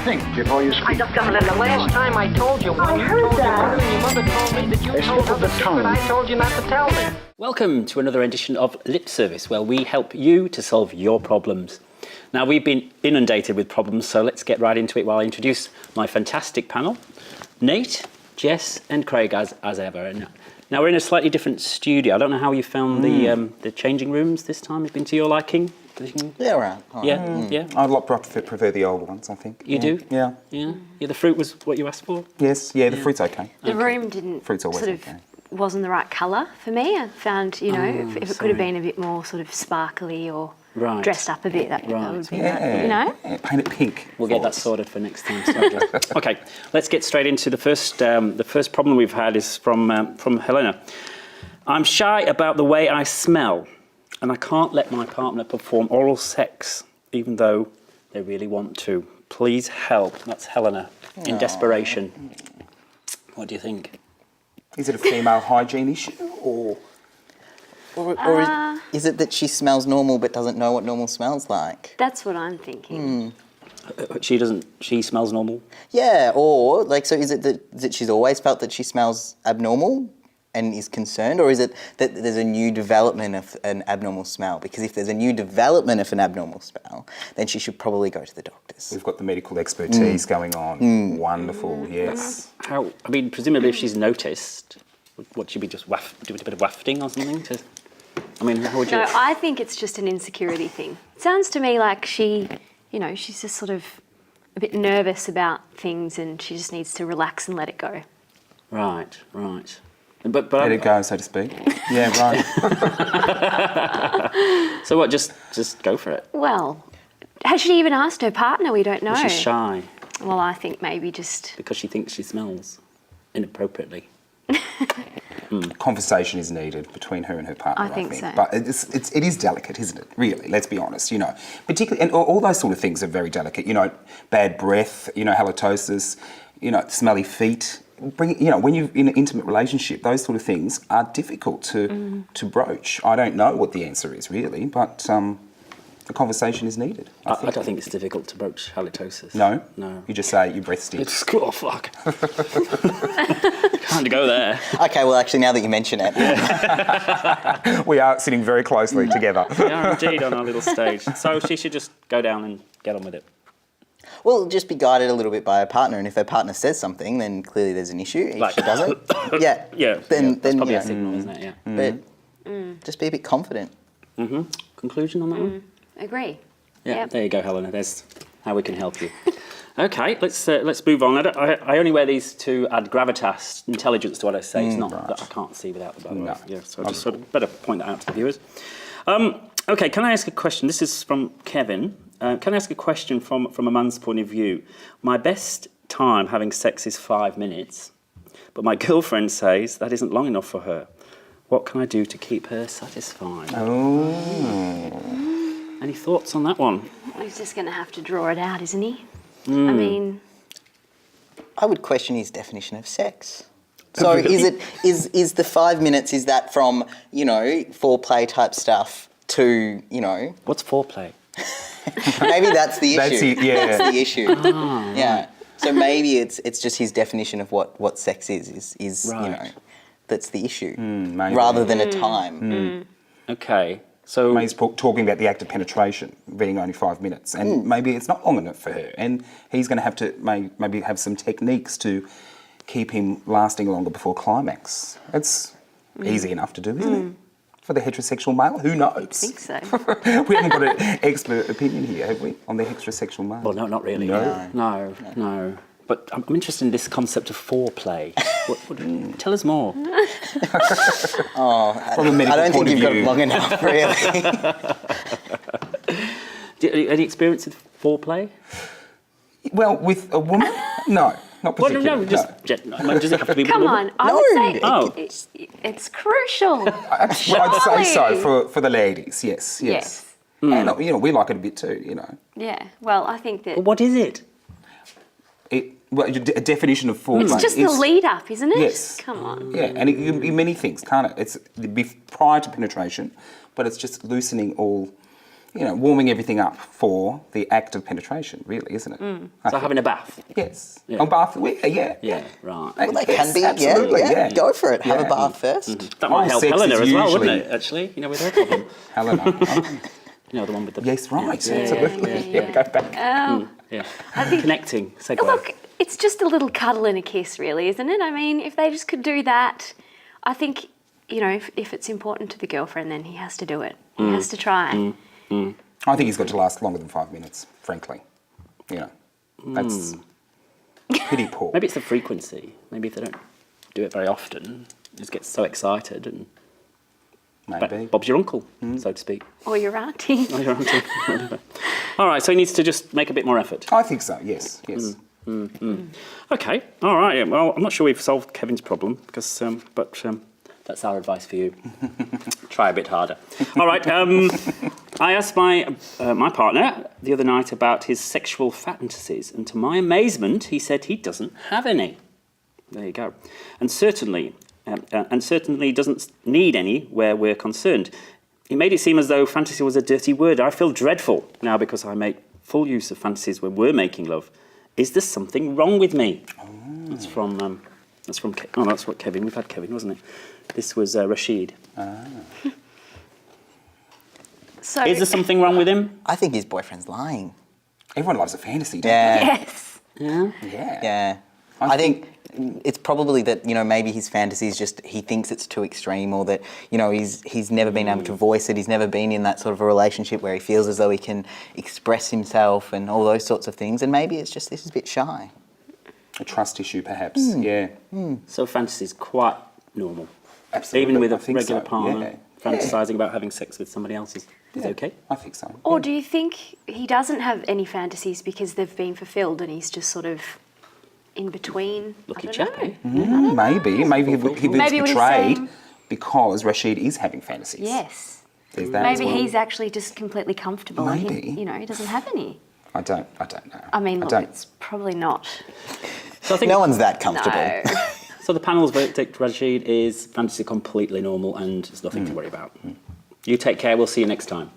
Think before you speak. The last time I told you, when you told your mother, and your mother told me that you told her the secret, I told you not to tell me. Welcome to another edition of Lip Service, where we help you to solve your problems. Now, we've been inundated with problems, so let's get right into it while I introduce my fantastic panel. Nate, Jess and Craig as ever. And now we're in a slightly different studio. I don't know how you found the changing rooms this time. It's been to your liking? Yeah, right. Yeah. I'd prefer the old ones, I think. You do? Yeah. Yeah. The fruit was what you asked for? Yes, the fruit's okay. The room didn't Fruit's always okay. wasn't the right colour for me. I found, if it could have been a bit more sort of sparkly or dressed up a bit, that would be, Yeah, paint it pink. We'll get that sorted for next time. Okay, let's get straight into the first problem we've had is from Helena. I'm shy about the way I smell, and I can't let my partner perform oral sex, even though they really want to. Please help. That's Helena in desperation. What do you think? Is it a female hygiene issue, or is it that she smells normal but doesn't know what normal smells like? That's what I'm thinking. She smells normal? Yeah, or so is it that she's always felt that she smells abnormal and is concerned, or is it that there's a new development of an abnormal smell? Because if there's a new development of an abnormal smell, then she should probably go to the doctors. we've got the medical expertise going on. Wonderful, yes. Presumably if she's noticed, would she be just doing a bit of wafting or something? How would you... No, I think it's just an insecurity thing. It sounds to me like she's just sort of a bit nervous about things and she just needs to relax and let it go. Right. But Let it go, so to speak. Yeah, right. So what, just go for it? Well, has she even asked her partner? We don't know. She's shy. Well, I think maybe just... Because she thinks she smells inappropriately. Conversation is needed between her and her partner, I think so. But it is delicate, isn't it? Really, let's be honest. Particularly, and all those sort of things are very delicate. Bad breath. Halitosis. Smelly feet. When you're in an intimate relationship, those sort of things are difficult to broach. I don't know what the answer is really, but the conversation is needed. I don't think it's difficult to broach halitosis. No. No. You just say your breath stinks. Oh fuck! Can't go there. Okay, well, actually, now that you mention it, We are sitting very closely together. We are indeed on our little stage. So she should just go down and get on with it. well, just be guided a little bit by her partner, and if her partner says something, then clearly there's an issue. If she doesn't, then that's probably a signal, isn't it? Yeah. But just be a bit confident. Conclusion on that one? Agree. Yeah. Yep. There you go, Helena. There's how we can help you. Okay, let's move on. I only wear these to add gravitas, intelligence to what I say. It's not that I can't see without them, by the way. Yeah, so I just sort of better point that out to the viewers. Okay, can I ask a question? This is from Kevin. Can I ask a question from a man's point of view? My best time having sex is 5 minutes, but my girlfriend says that isn't long enough for her. What can I do to keep her satisfied? Any thoughts on that one? He's just going to have to draw it out, isn't he? I would question his definition of sex. So is the 5 minutes, is that from, foreplay type stuff to, What's foreplay? maybe that's the issue. That's the issue. Yeah. So maybe it's just his definition of what sex is Right. that's the issue, maybe. rather than a time. Okay, so... He's talking about the act of penetration being only 5 minutes, and maybe it's not long enough for her, and he's going to have to maybe have some techniques to keep him lasting longer before climax. It's easy enough to do, isn't it? For the heterosexual male, who knows? I think so. We haven't got an expert opinion here, have we, on the heterosexual male? Well, no, not really. No. But I'm interested in this concept of foreplay. Tell us more. From a medical I don't think point of you've got view. it long enough, really. Any experience with foreplay? Well, with a woman? No, not particularly. Well, no, does it have to be with a Come woman? on, I would Oh. say it's crucial. I'd say so for the ladies, yes. Yes. And, we like it a bit too, Yeah, well, I think that... But what is it? A definition of foreplay. It's just the lead up, isn't it? Yes. Come on. Yeah, and it can be many things, can't it? It's prior to penetration, but it's just loosening all warming everything up for the act of penetration, really, isn't it? So having a bath. Yes. Yeah. Oh, bath, yeah. Yeah, right. Well, they Yes, can be, absolutely, yeah. Go for it. Have Yeah. a bath first. That might help sex Helena is as well, wouldn't usually- it, actually? With her problem. Helena. Oh, The one with the... yes, right. Yeah, Absolutely. yeah. Go back. Yeah. Connecting. Segue. Look, it's just a little cuddle and a kiss, really, isn't it? I mean, if they just could do that, I think, if it's important to the girlfriend, then he has to do it. He has to try. I think he's got to last longer than 5 minutes, frankly. That's pretty poor. Maybe it's the frequency. Maybe if they don't do it very often, just get so excited and Maybe. Bob's your uncle, so to speak. Or your auntie. Oh, your auntie. All right, so he needs to just make a bit more effort. I think so, yes. Okay, all right. Yeah, well, I'm not sure we've solved Kevin's problem, because, but that's our advice for you. Try a bit harder. All right. I asked my partner the other night about his sexual fantasies, and to my amazement, he said he doesn't have any. There you go. And certainly doesn't need any where we're concerned. It made it seem as though fantasy was a dirty word. I feel dreadful now because I make full use of fantasies when we're making love. Is there something wrong with me? That's from that's what Kevin. We've had Kevin, wasn't it? This was Reid. So, Is there something wrong with him? I think his boyfriend's lying. Everyone loves a fantasy, don't yes. Yeah. they? Yeah. Yeah. I think it's probably that, maybe his fantasy is just he thinks it's too extreme, or that, he's never been able to voice it. He's never been in that sort of a relationship where he feels as though he can express himself and all those sorts of things. And maybe it's just this is a bit shy. A trust issue, perhaps. Yeah. So fantasy is quite normal. Absolutely. Even with I a think regular so, partner, yeah. fantasising about having sex with somebody else is okay. I think so. Or do you think he doesn't have any fantasies because they've been fulfilled and he's just sort of in between? Lucky I chap, don't eh? know. Maybe he Maybe feels what he's betrayed saying- because Reid is having fantasies. Yes. There's that as Maybe well. he's actually just completely comfortable. And Maybe. he doesn't have any. I don't know. I mean, look, don't. it's probably not. So I think No one's that comfortable. No. So the panel's verdict, Reid, is fantasy completely normal and there's nothing to worry about. You take care. We'll see you next time.